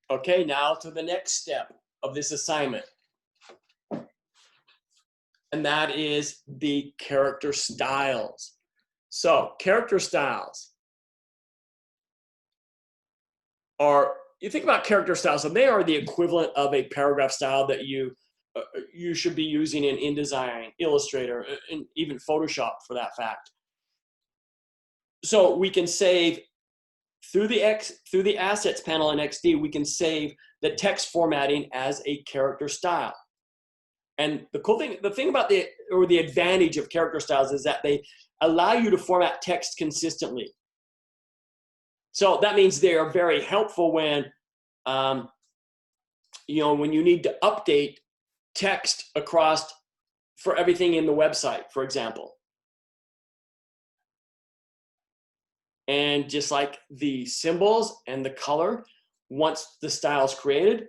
Okay, now to the next step of this assignment. And that is the character styles. So character styles are, you think about character styles, and they are the equivalent of a paragraph style that you should be using in InDesign, Illustrator, and even Photoshop for that fact. So we can save through the assets panel in XD, we can save the text formatting as a character style. And the cool thing, the thing about the advantage of character styles is that they allow you to format text consistently. So that means they are very helpful when, when you need to update text across for everything in the website, for example. And just like the symbols and the color, once the style is created,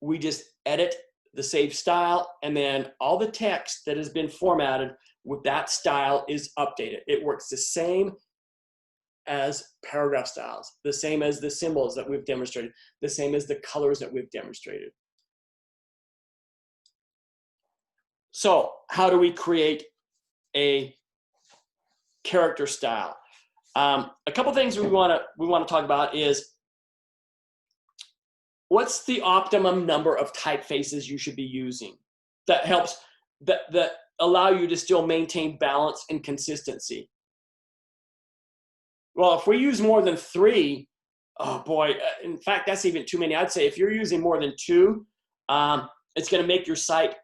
we just edit the save style, and then all the text that has been formatted with that style is updated. It works the same as paragraph styles, the same as the symbols that we've demonstrated, the same as the colors that we've demonstrated. So how do we create a character style? A couple things we want to talk about is, what's the optimum number of typefaces you should be using that helps, that allow you to still maintain balance and consistency? Well, if we use more than 3, oh boy, in fact, that's even too many. I'd say if you're using more than 2, it's going to make your site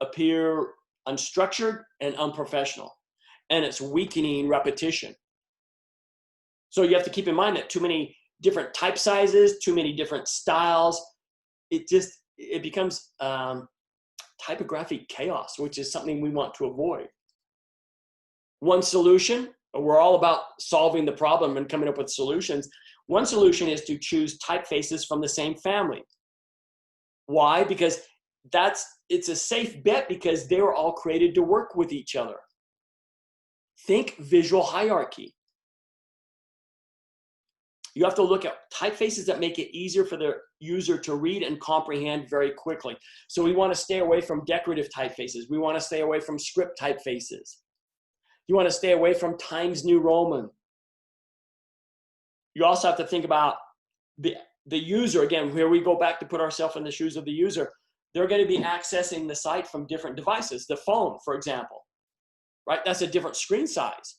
appear unstructured and unprofessional, and it's weakening repetition. So you have to keep in mind that too many different type sizes, too many different styles, it becomes typographic chaos, which is something we want to avoid. One solution, we're all about solving the problem and coming up with solutions. One solution is to choose typefaces from the same family. Why? Because it's a safe bet, because they were all created to work with each other. Think visual hierarchy. You have to look at typefaces that make it easier for the user to read and comprehend very quickly. So we want to stay away from decorative typefaces. We want to stay away from script typefaces. You want to stay away from Times New Roman. You also have to think about the user. Again, here we go back to put ourselves in the shoes of the user. They're going to be accessing the site from different devices. The phone, for example, right? That's a different screen size.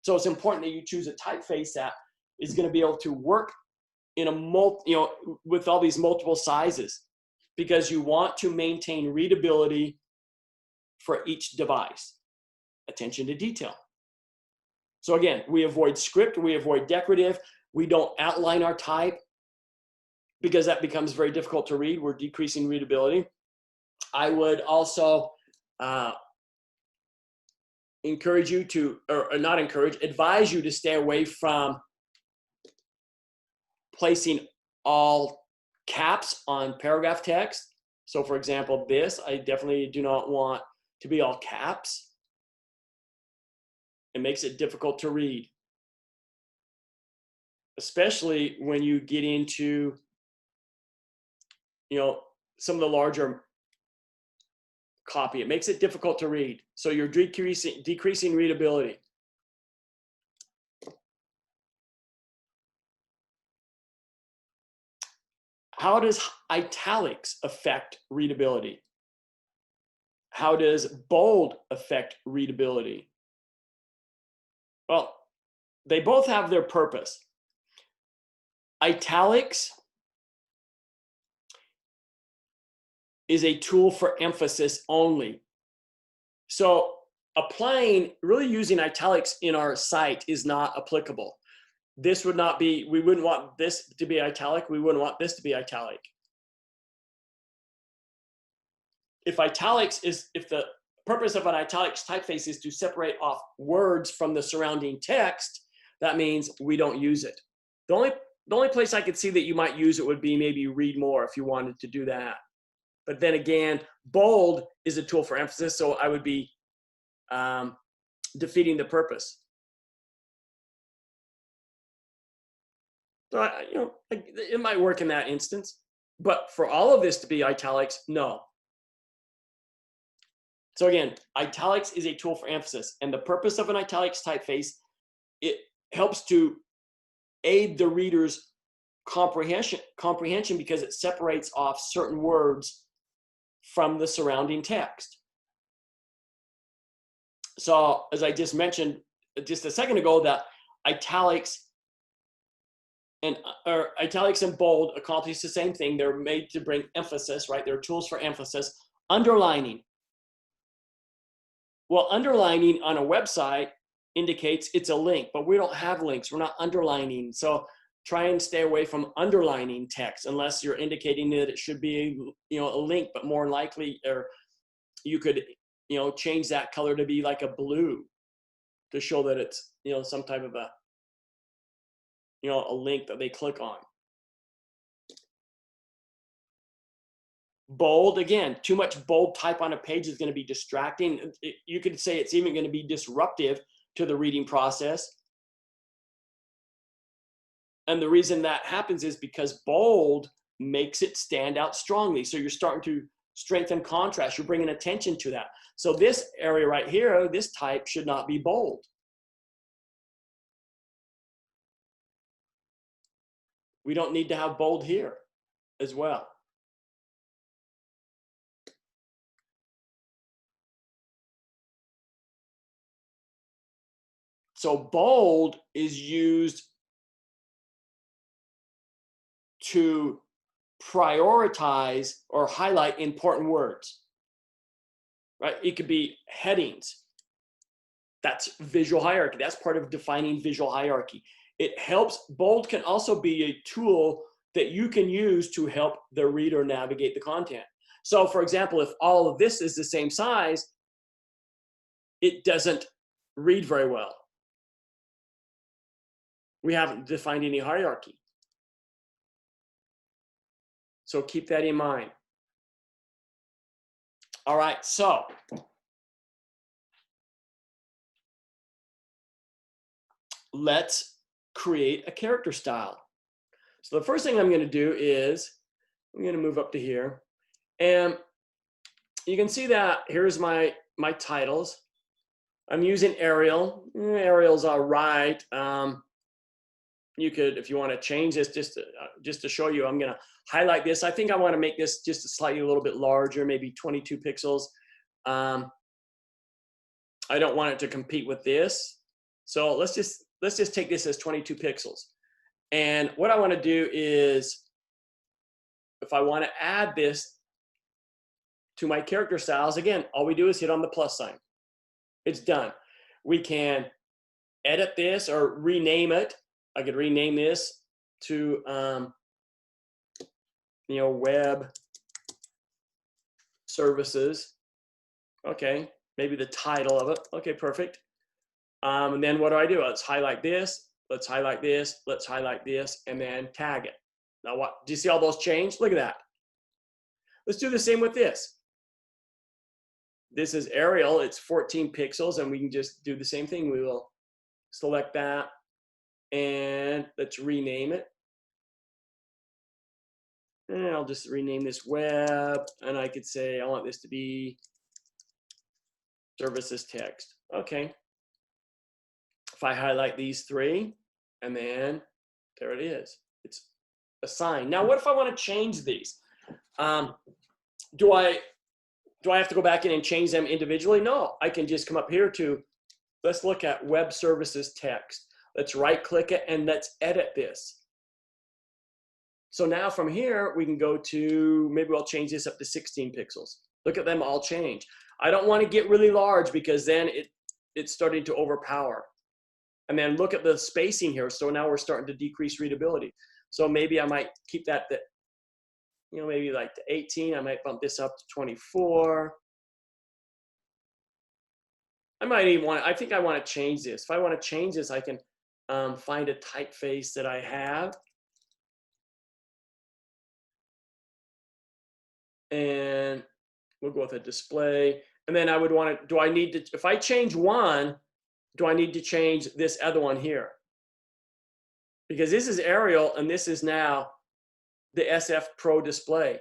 So it's important that you choose a typeface that is going to be able to work in a with all these multiple sizes, because you want to maintain readability for each device. Attention to detail. So again, we avoid script, we avoid decorative, we don't outline our type, because that becomes very difficult to read. We're decreasing readability. I would also encourage you to, or not encourage, advise you to stay away from placing all caps on paragraph text. So for example, this, I definitely do not want to be all caps. It makes it difficult to read, especially when you get into, some of the larger copy. It makes it difficult to read. So you're decreasing readability. How does italics affect readability? How does bold affect readability? Well, they both have their purpose. Italics is a tool for emphasis only. So really using italics in our site is not applicable. This would not be, we wouldn't want this to be italic, we wouldn't want this to be italic. If the purpose of an italics typeface is to separate off words from the surrounding text, that means we don't use it. The only place I could see that you might use it would be maybe read more, if you wanted to do that. But then again, bold is a tool for emphasis, so I would be defeating the purpose. So it might work in that instance, but for all of this to be italics, no. So again, italics is a tool for emphasis, and the purpose of an italics typeface, it helps to aid the reader's comprehension because it separates off certain words from the surrounding text. So as I just mentioned just a second ago, that italics and bold accomplish the same thing. They're made to bring emphasis, right? They're tools for emphasis. Underlining. Well, underlining on a website indicates it's a link, but we don't have links. We're not underlining. So try and stay away from underlining text unless you're indicating that it should be a link, but more likely, or you could change that color to be like a blue to show that it's some type of a a link that they click on. Bold, again, too much bold type on a page is going to be distracting. You could say it's even going to be disruptive to the reading process. And the reason that happens is because bold makes it stand out strongly. So you're starting to strengthen contrast. You're bringing attention to that. So this area right here, this type should not be bold. We don't need to have bold here as well. So bold is used to prioritize or highlight important words, right? It could be headings. That's visual hierarchy. That's part of defining visual hierarchy. It helps. Bold can also be a tool that you can use to help the reader navigate the content. So for example, if all of this is the same size, it doesn't read very well. We haven't defined any hierarchy. So keep that in mind. All right, so let's create a character style. So the first thing I'm going to do is I'm going to move up to here, and you can see that here's my titles. I'm using Arial. Arial's all right. You could, if you want to change this, just to show you, I'm going to highlight this. I think I want to make this just slightly a little bit larger, maybe 22 pixels. I don't want it to compete with this. So let's just take this as 22 pixels. And what I want to do is, if I want to add this to my character styles, again, all we do is hit on the plus sign. It's done. We can edit this or rename it. I could rename this to, web services. Okay, maybe the title of it. Okay, perfect. And then what do? Let's highlight this. Let's highlight this. Let's highlight this, and then tag it. Now, what? Do you see all those change? Look at that. Let's do the same with this. This is Arial. It's 14 pixels, and we can just do the same thing. We will select that, and let's rename it. And I'll just rename this web, and I could say I want this to be services text. Okay. If I highlight these three, and then there it is. It's assigned. Now, what if I want to change these? Do I have to go back in and change them individually? No, I can just come up here to, let's look at web services text. Let's right click it and let's edit this. So now from here, we can go to, maybe I'll change this up to 16 pixels. Look at them all change. I don't want to get really large because then it's starting to overpower. And then look at the spacing here. So now we're starting to decrease readability. So maybe I might keep that, maybe like to 18. I might bump this up to 24. I think I want to change this. If I want to change this, I can find a typeface that I have. And we'll go with a display. And then I would want to, if I change one, do I need to change this other one here? because this is Arial and this is now the SF Pro display.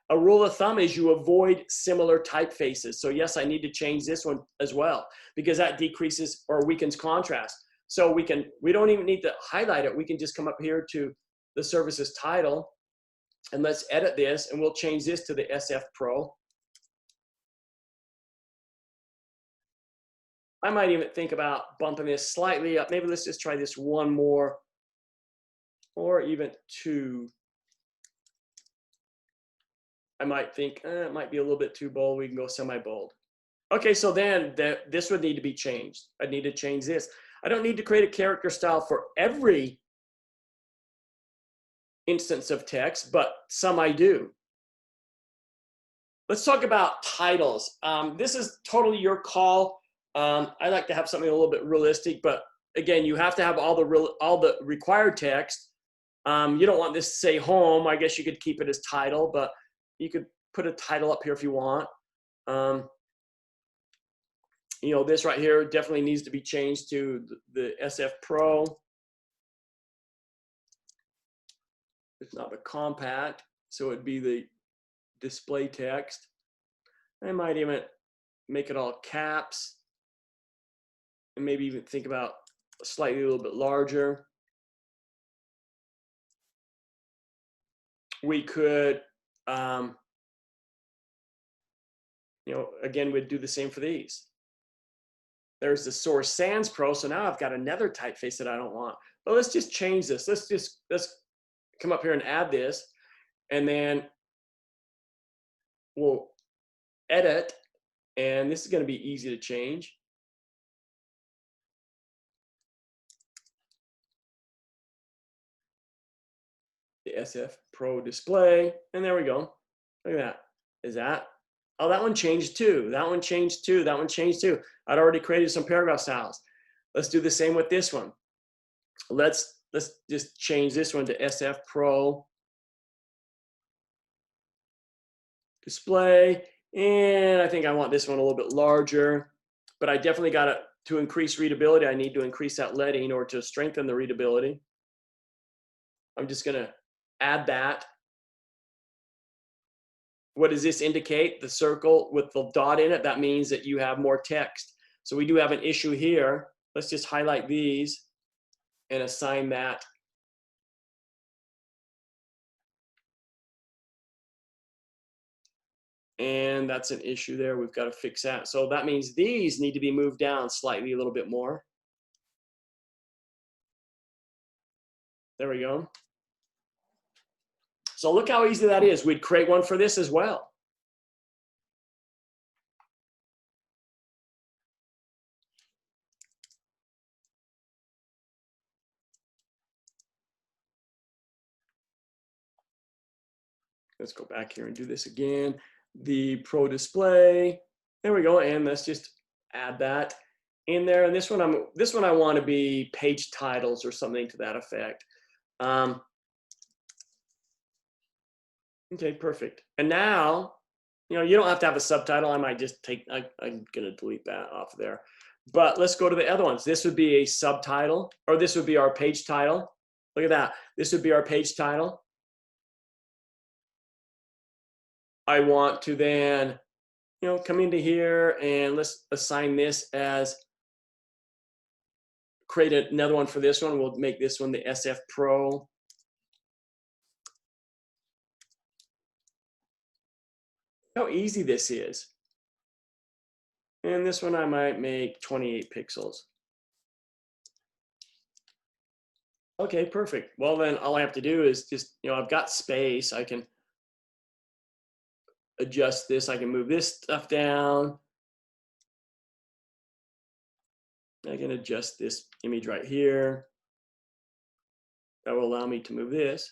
A rule of thumb is you avoid similar typefaces. So yes, I need to change this one as well because that decreases or weakens contrast. So we don't even need to highlight it. We can just come up here to the services title and let's edit this and we'll change this to the SF Pro. I might even think about bumping this slightly up. Maybe let's just try this one more or even two. I might think it might be a little bit too bold. We can go semi-bold. Okay, so then this would need to be changed. I need to change this. I don't need to create a character style for every instance of text, but some I do. Let's talk about titles. This is totally your call. I like to have something a little bit realistic, but again, you have to have all the required text. You don't want this to say home. I guess you could keep it as title, but you could put a title up here if you want. You know, this right here definitely needs to be changed to the SF Pro. It's not the compact, so it'd be the display text. I might even make it all caps and maybe even think about slightly a little bit larger. We could, you know, again, we'd do the same for these. There's the Source Sans Pro, so now I've got another typeface that I don't want. But let's just change this. Let's come up here and add this, and then we'll edit, and this is going to be easy to change. The SF Pro display, and there we go. Look at that. Is that? Oh, that one changed too. That one changed too. That one changed too. I'd already created some paragraph styles. Let's do the same with this one. Let's just change this one to SF Pro display. And I think I want this one a little bit larger, but I definitely got to increase readability. I need to increase that leading or to strengthen the readability. I'm just going to add that. What does this indicate? The circle with the dot in it, that means that you have more text. So we do have an issue here. Let's just highlight these and assign that. And that's an issue there. We've got to fix that. So that means these need to be moved down slightly a little bit more. There we go. So look how easy that is. We'd create one for this as well. Let's go back here and do this again. The Pro display. There we go. And let's just add that in there. And this one I want to be page titles or something to that effect. Okay, perfect. And now, you know, you don't have to have a subtitle. I might just take, I'm going to delete that off there. But let's go to the other ones. This would be a subtitle, or this would be our page title. Look at that. This would be our page title. I want to then, you know, come into here and let's assign this as, create another one for this one. We'll make this one the SF Pro. How easy this is. And this one I might make 28 pixels. Okay, perfect. Well, then all I have to do is just, you know, I've got space. I can adjust this. I can move this stuff down. I can adjust this image right here. That will allow me to move this.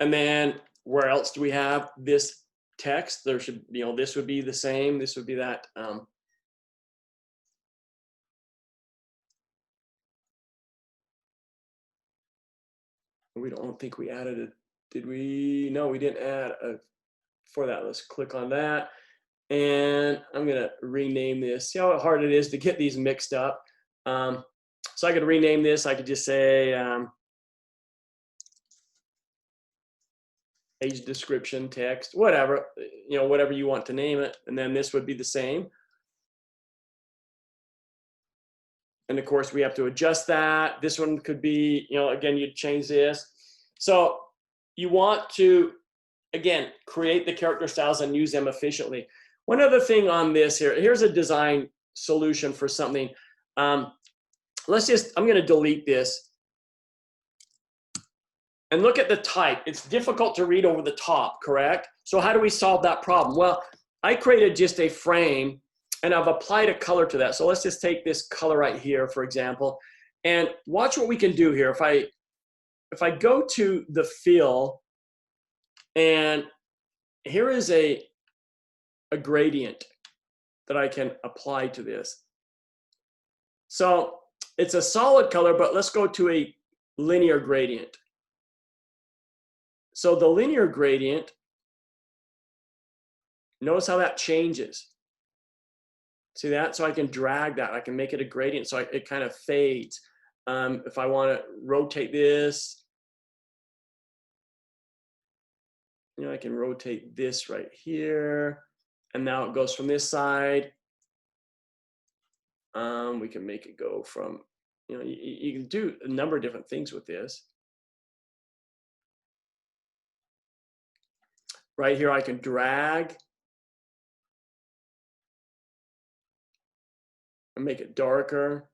And then where else do we have this text? There should, you know, this would be the same. This would be that. We don't think we added it. Did we? No, we didn't add a, for that. Let's click on that. And I'm going to rename this. See how hard it is to get these mixed up. So I could rename this. I could just say page description, text, whatever, you know, whatever you want to name it. And then this would be the same. And of course, we have to adjust that. This one could be, you know, again, you'd change this. So you want to, again, create the character styles and use them efficiently. One other thing on this here, here's a design solution for something. Let's just, I'm going to delete this. And look at the type. It's difficult to read over the top, correct? So how do we solve that problem? Well, I created just a frame and I've applied a color to that. So let's just take this color right here, for example, and watch what we can do here. If I go to the fill, and here is a gradient that I can apply to this. So it's a solid color, but let's go to a linear gradient. So the linear gradient, notice how that changes. See that? So I can drag that. I can make it a gradient so it kind of fades. If I want to rotate this, you know, I can rotate this right here. And now it goes from this side. We can make it go from, you know, you can do a number of different things with this. Right here, I can drag and make it darker.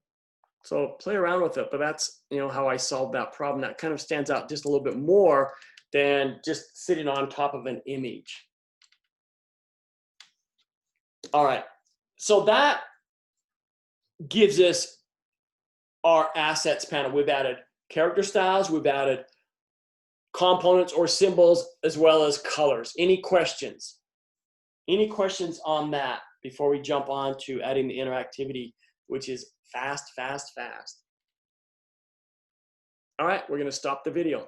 So play around with it, but that's, you know, how I solved that problem. That kind of stands out just a little bit more than just sitting on top of an image. All right, so that gives us our assets panel. We've added character styles, we've added components or symbols, as well as colors. Any questions? Any questions on that before we jump on to adding the interactivity, which is fast, fast, fast? All right, we're going to stop the video.